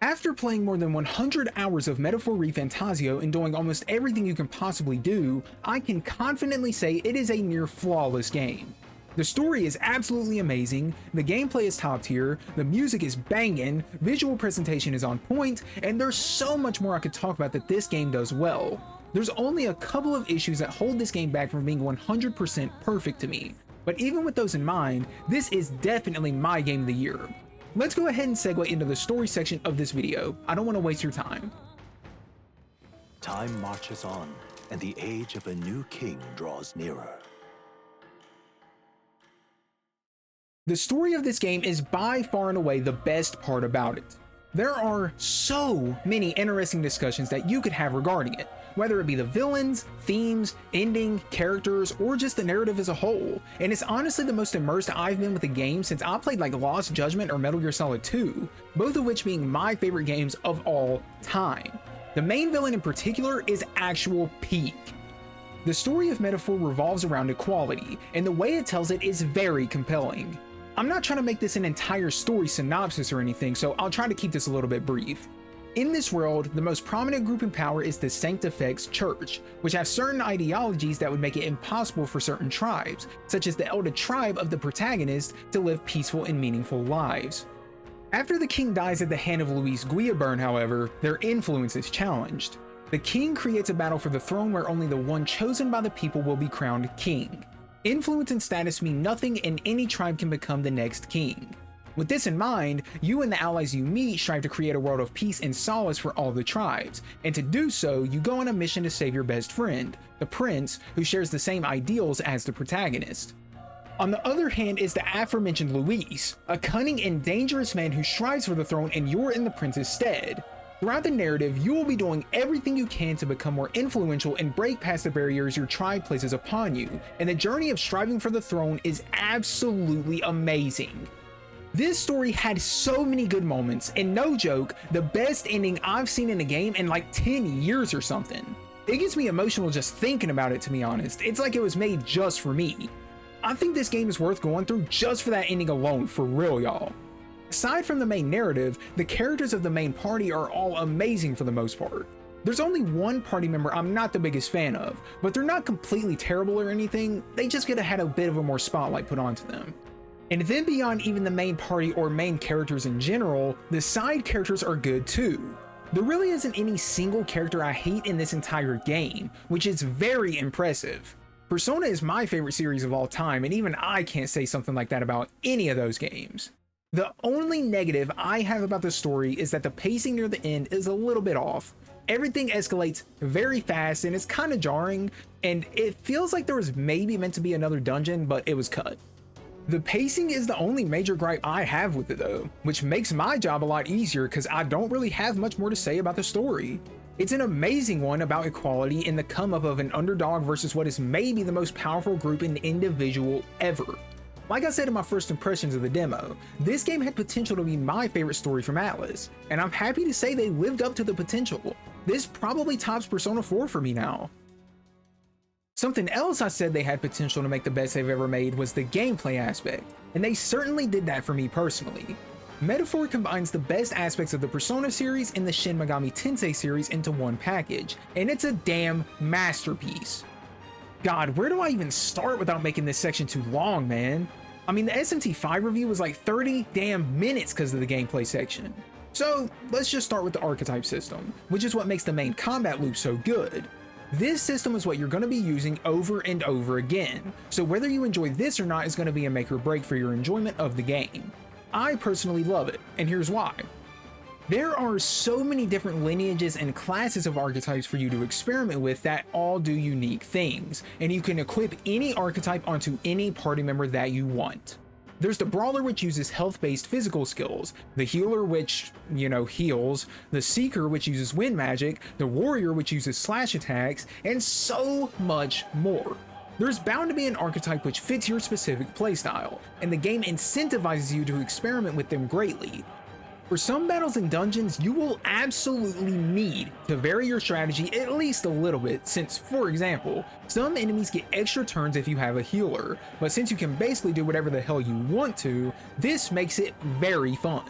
After playing more than 100 hours of Metaphor Refantazio and doing almost everything you can possibly do, I can confidently say it is a near flawless game. The story is absolutely amazing, the gameplay is top tier, the music is banging, visual presentation is on point, and there's so much more I could talk about that this game does well. There's only a couple of issues that hold this game back from being 100% perfect to me, but even with those in mind, this is definitely my game of the year. Let's go ahead and segue into the story section of this video. I don't want to waste your time. Time marches on, and the age of a new king draws nearer. The story of this game is by far and away the best part about it. There are so many interesting discussions that you could have regarding it, whether it be the villains, themes, ending, characters, or just the narrative as a whole. And it's honestly the most immersed I've been with a game since I played like Lost Judgment or Metal Gear Solid 2, both of which being my favorite games of all time. The main villain in particular is actual peak. The story of Metaphor revolves around equality, and the way it tells it is very compelling. I'm not trying to make this an entire story synopsis or anything, so I'll try to keep this a little bit brief. In this world, the most prominent group in power is the Santifex Church, which have certain ideologies that would make it impossible for certain tribes, such as the Elder tribe of the Protagonist, to live peaceful and meaningful lives. After the king dies at the hand of Louis Guiabern, however, their influence is challenged. The king creates a battle for the throne where only the one chosen by the people will be crowned king. Influence and status mean nothing, and any tribe can become the next king. With this in mind, you and the allies you meet strive to create a world of peace and solace for all the tribes, and to do so, you go on a mission to save your best friend, the prince, who shares the same ideals as the protagonist. On the other hand is the aforementioned Louis, a cunning and dangerous man who strives for the throne, and you're in the prince's stead. Throughout the narrative, you will be doing everything you can to become more influential and break past the barriers your tribe places upon you, and the journey of striving for the throne is absolutely amazing. This story had so many good moments, and no joke, the best ending I've seen in a game in like 10 years or something. It gets me emotional just thinking about it, to be honest. It's like it was made just for me. I think this game is worth going through just for that ending alone, for real, y'all. Aside from the main narrative, the characters of the main party are all amazing for the most part. There's only one party member I'm not the biggest fan of, but they're not completely terrible or anything, they just could have had a bit of a more spotlight put onto them. And then beyond even the main party or main characters in general, the side characters are good too. There really isn't any single character I hate in this entire game, which is very impressive. Persona is my favorite series of all time, and even I can't say something like that about any of those games. The only negative I have about the story is that the pacing near the end is a little bit off. Everything escalates very fast and it's kind of jarring, and it feels like there was maybe meant to be another dungeon, but it was cut. The pacing is the only major gripe I have with it though, which makes my job a lot easier because I don't really have much more to say about the story. It's an amazing one about equality and the come up of an underdog versus what is maybe the most powerful group and individual ever. Like I said in my first impressions of the demo, this game had potential to be my favorite story from Atlus, and I'm happy to say they lived up to the potential. This probably tops Persona 4 for me now. Something else I said they had potential to make the best they've ever made was the gameplay aspect, and they certainly did that for me personally. Metaphor combines the best aspects of the Persona series and the Shin Megami Tensei series into one package, and it's a damn masterpiece. God, where do I even start without making this section too long, man? I mean, the SMT5 review was like 30 damn minutes because of the gameplay section. So let's just start with the archetype system, which is what makes the main combat loop so good. This system is what you're going to be using over and over again, so whether you enjoy this or not is going to be a make or break for your enjoyment of the game. I personally love it, and here's why. There are so many different lineages and classes of archetypes for you to experiment with that all do unique things, and you can equip any archetype onto any party member that you want. There's the Brawler, which uses health-based physical skills, the Healer, which, heals, the Seeker, which uses wind magic, the Warrior, which uses slash attacks, and so much more. There's bound to be an archetype which fits your specific playstyle, and the game incentivizes you to experiment with them greatly. For some battles and dungeons, you will absolutely need to vary your strategy at least a little bit, since, for example, some enemies get extra turns if you have a healer, but since you can basically do whatever the hell you want to, this makes it very fun.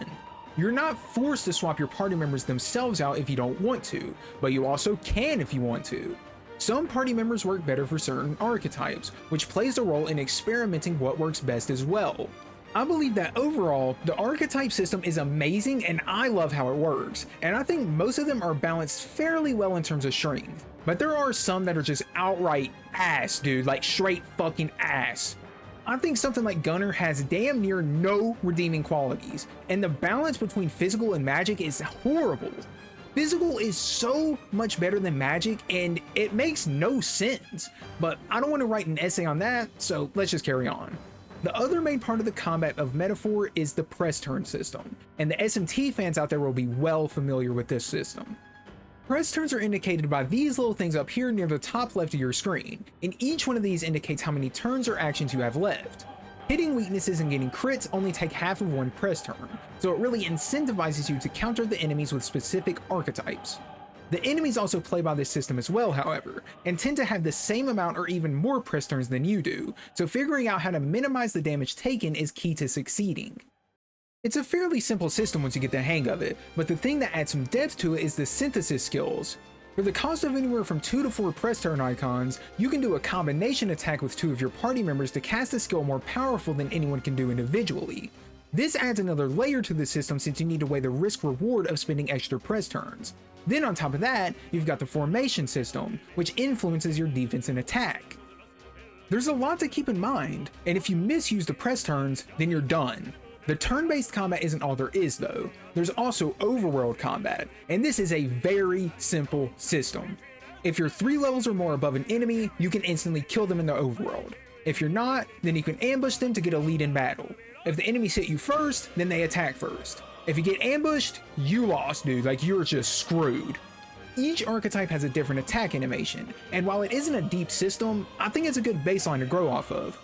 You're not forced to swap your party members themselves out if you don't want to, but you also can if you want to. Some party members work better for certain archetypes, which plays a role in experimenting what works best as well. I believe that overall, the archetype system is amazing and I love how it works, and I think most of them are balanced fairly well in terms of strength. But there are some that are just outright ass, dude, like straight fucking ass. I think something like Gunner has damn near no redeeming qualities, and the balance between physical and magic is horrible. Physical is so much better than magic, and it makes no sense, but I don't want to write an essay on that, so let's just carry on. The other main part of the combat of Metaphor is the press turn system, and the SMT fans out there will be well familiar with this system. Press turns are indicated by these little things up here near the top left of your screen, and each one of these indicates how many turns or actions you have left. Hitting weaknesses and getting crits only take half of one press turn, so it really incentivizes you to counter the enemies with specific archetypes. The enemies also play by this system as well, however, and tend to have the same amount or even more press turns than you do, so figuring out how to minimize the damage taken is key to succeeding. It's a fairly simple system once you get the hang of it, but the thing that adds some depth to it is the synthesis skills. For the cost of anywhere from 2 to 4 press turn icons, you can do a combination attack with 2 of your party members to cast a skill more powerful than anyone can do individually. This adds another layer to the system since you need to weigh the risk-reward of spending extra press turns. Then on top of that, you've got the formation system, which influences your defense and attack. There's a lot to keep in mind, and if you misuse the press turns, then you're done. The turn-based combat isn't all there is though. There's also overworld combat, and this is a very simple system. If you're 3 levels or more above an enemy, you can instantly kill them in the overworld. If you're not, then you can ambush them to get a lead in battle. If the enemies hit you first, then they attack first. If you get ambushed, you lost, dude, like you're just screwed. Each archetype has a different attack animation, and while it isn't a deep system, I think it's a good baseline to grow off of.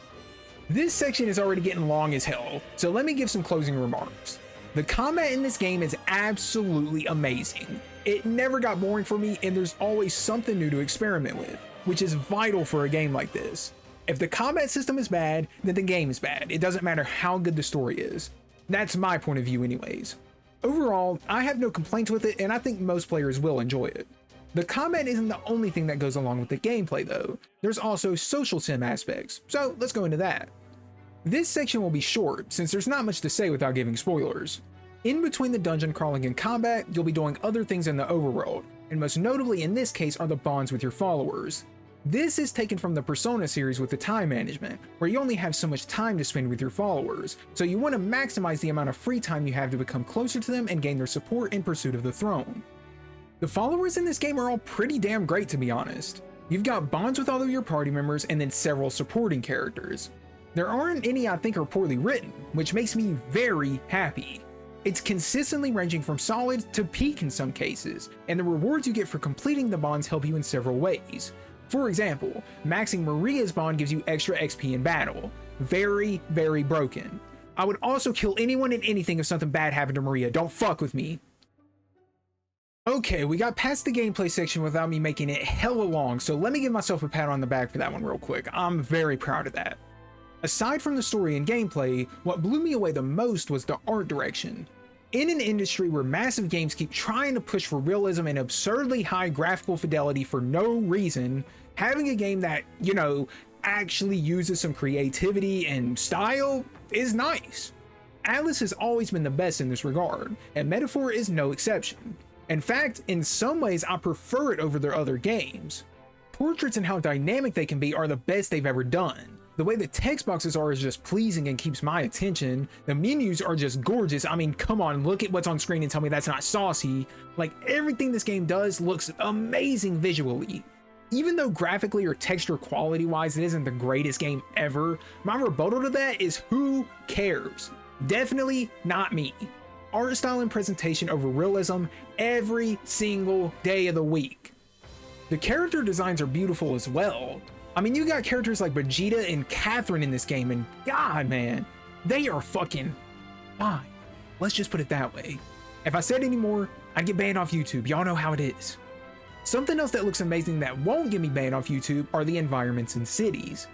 This section is already getting long as hell, so let me give some closing remarks. The combat in this game is absolutely amazing. It never got boring for me, and there's always something new to experiment with, which is vital for a game like this. If the combat system is bad, then the game is bad. It doesn't matter how good the story is. That's my point of view anyways. Overall, I have no complaints with it, and I think most players will enjoy it. The combat isn't the only thing that goes along with the gameplay though. There's also social sim aspects, so let's go into that. This section will be short, since there's not much to say without giving spoilers. In between the dungeon crawling and combat, you'll be doing other things in the overworld, and most notably in this case are the bonds with your followers. This is taken from the Persona series with the time management, where you only have so much time to spend with your followers, so you want to maximize the amount of free time you have to become closer to them and gain their support in pursuit of the throne. The followers in this game are all pretty damn great, to be honest. You've got bonds with all of your party members and then several supporting characters. There aren't any I think are poorly written, which makes me very happy. It's consistently ranging from solid to peak in some cases, and the rewards you get for completing the bonds help you in several ways. For example, maxing Maria's bond gives you extra XP in battle. Very, very broken. I would also kill anyone and anything if something bad happened to Maria. Don't fuck with me. Okay, we got past the gameplay section without me making it hella long, so let me give myself a pat on the back for that one real quick. I'm very proud of that. Aside from the story and gameplay, what blew me away the most was the art direction. In an industry where massive games keep trying to push for realism and absurdly high graphical fidelity for no reason, having a game that, you know, actually uses some creativity and style is nice. Atlus has always been the best in this regard, and Metaphor is no exception. In fact, in some ways I prefer it over their other games. Portraits and how dynamic they can be are the best they've ever done. The way the text boxes are is just pleasing and keeps my attention. The menus are just gorgeous. I mean, come on, look at what's on screen and tell me that's not saucy. Like, everything this game does looks amazing visually. Even though graphically or texture quality wise it isn't the greatest game ever, my rebuttal to that is who cares? Definitely not me. Art style and presentation over realism every single day of the week. The character designs are beautiful as well. I mean, you got characters like Vegeta and Catherine in this game, and God, man, they are fucking fine. Let's just put it that way. If I said any more, I'd get banned off YouTube. Y'all know how it is. Something else that looks amazing that won't get me banned off YouTube are the environments in cities.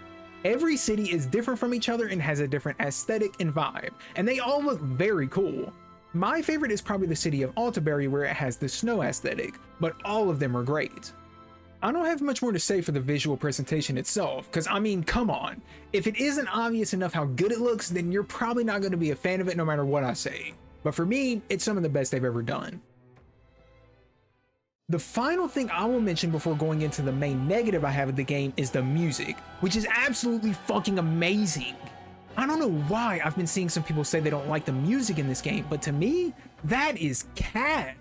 Every city is different from each other and has a different aesthetic and vibe, and they all look very cool. My favorite is probably the city of Altaberry, where it has the snow aesthetic, but all of them are great. I don't have much more to say for the visual presentation itself, because I mean, come on. If it isn't obvious enough how good it looks, then you're probably not going to be a fan of it no matter what I say. But for me, it's some of the best they've ever done. The final thing I will mention before going into the main negative I have of the game is the music, which is absolutely fucking amazing. I don't know why I've been seeing some people say they don't like the music in this game, but to me, that is cap.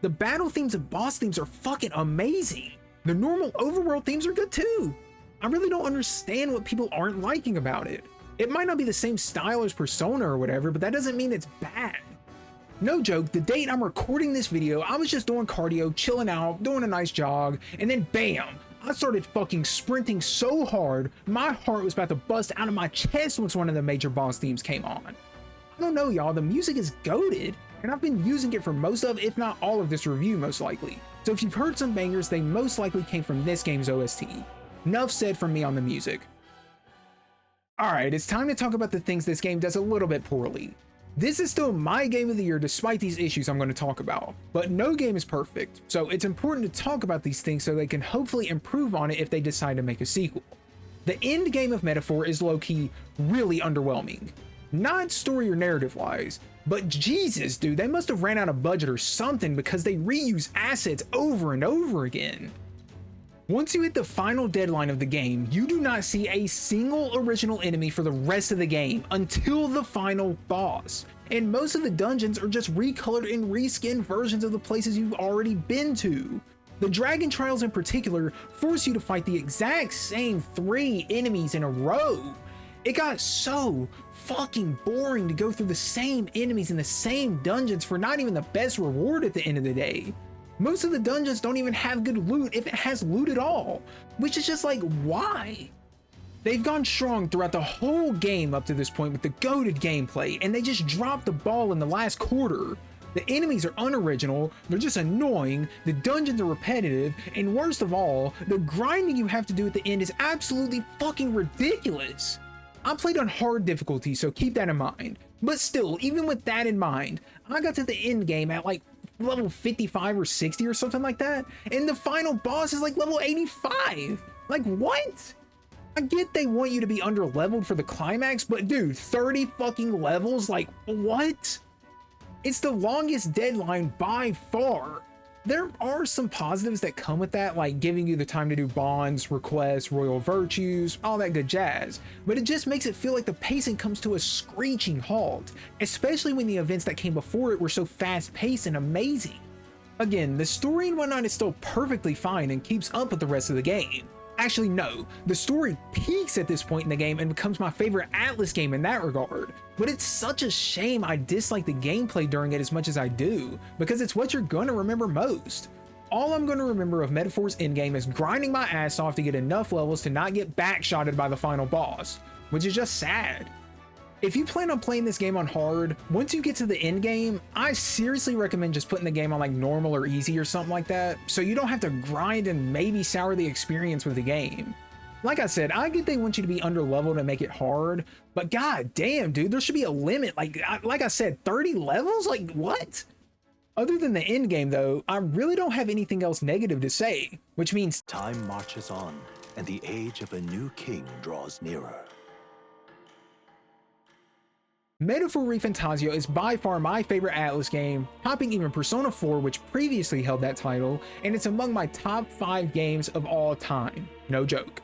The battle themes and boss themes are fucking amazing. The normal overworld themes are good too. I really don't understand what people aren't liking about it. It might not be the same style as Persona or whatever, but that doesn't mean it's bad. No joke, the date I'm recording this video, I was just doing cardio, chilling out, doing a nice jog, and then bam, I started fucking sprinting so hard, my heart was about to bust out of my chest once one of the major boss themes came on. I don't know y'all, the music is goated, and I've been using it for most of, if not all of this review most likely. So if you've heard some bangers, they most likely came from this game's OST. Enough said from me on the music. Alright, it's time to talk about the things this game does a little bit poorly. This is still my game of the year despite these issues I'm going to talk about, but no game is perfect, so it's important to talk about these things so they can hopefully improve on it if they decide to make a sequel. The end game of Metaphor is low-key really underwhelming. Not story or narrative wise, but Jesus dude, they must have ran out of budget or something because they reuse assets over and over again. Once you hit the final deadline of the game, you do not see a single original enemy for the rest of the game until the final boss. And most of the dungeons are just recolored and reskinned versions of the places you've already been to. The Dragon Trials in particular force you to fight the exact same 3 enemies in a row. It got so fucking boring to go through the same enemies in the same dungeons for not even the best reward at the end of the day. Most of the dungeons don't even have good loot if it has loot at all, which is just like, why? They've gone strong throughout the whole game up to this point with the goated gameplay, and they just dropped the ball in the last quarter. The enemies are unoriginal, they're just annoying, the dungeons are repetitive, and worst of all, the grinding you have to do at the end is absolutely fucking ridiculous. I played on hard difficulty, so keep that in mind. But still, even with that in mind, I got to the end game at like level 55 or 60 or something like that, and the final boss is like level 85. Like, what? I get they want you to be under leveled for the climax, but dude, 30 fucking levels? Like, what? It's the longest deadline by far. There are some positives that come with that, like giving you the time to do bonds, requests, royal virtues, all that good jazz, but it just makes it feel like the pacing comes to a screeching halt, especially when the events that came before it were so fast-paced and amazing. Again, the story and whatnot is still perfectly fine and keeps up with the rest of the game. Actually, no, the story peaks at this point in the game and becomes my favorite Atlus game in that regard, but it's such a shame I dislike the gameplay during it as much as I do, because it's what you're gonna remember most. All I'm gonna remember of Metaphor's endgame is grinding my ass off to get enough levels to not get backshotted by the final boss, which is just sad. If you plan on playing this game on hard, once you get to the end game, I seriously recommend just putting the game on like normal or easy or something like that, so you don't have to grind and maybe sour the experience with the game. Like I said, I get they want you to be under leveled and make it hard, but god damn dude, there should be a limit. Like I said, 30 levels? Like what? Other than the end game though, I really don't have anything else negative to say, which means Time marches on, and the age of a new king draws nearer. Metaphor Refantazio is by far my favorite Atlus game, topping even Persona 4, which previously held that title, and it's among my top 5 games of all time. No joke.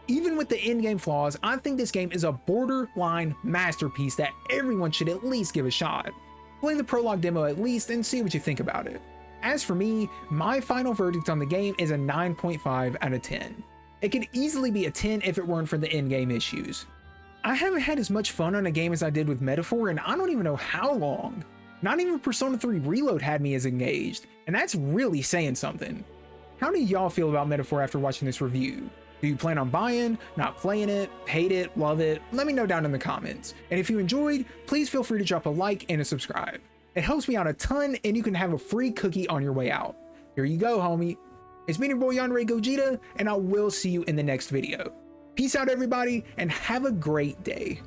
Even with the in-game flaws, I think this game is a borderline masterpiece that everyone should at least give a shot. Play the prologue demo at least and see what you think about it. As for me, my final verdict on the game is a 9.5 out of 10. It could easily be a 10 if it weren't for the in-game issues. I haven't had as much fun on a game as I did with Metaphor and I don't even know how long. Not even Persona 3 Reload had me as engaged, and that's really saying something. How do y'all feel about Metaphor after watching this review? Do you plan on buying, not playing it, hate it, love it? Let me know down in the comments. And if you enjoyed, please feel free to drop a like and a subscribe. It helps me out a ton and you can have a free cookie on your way out. Here you go, homie. It's been your boy Yandere Gogeta, and I will see you in the next video. Peace out everybody, and have a great day.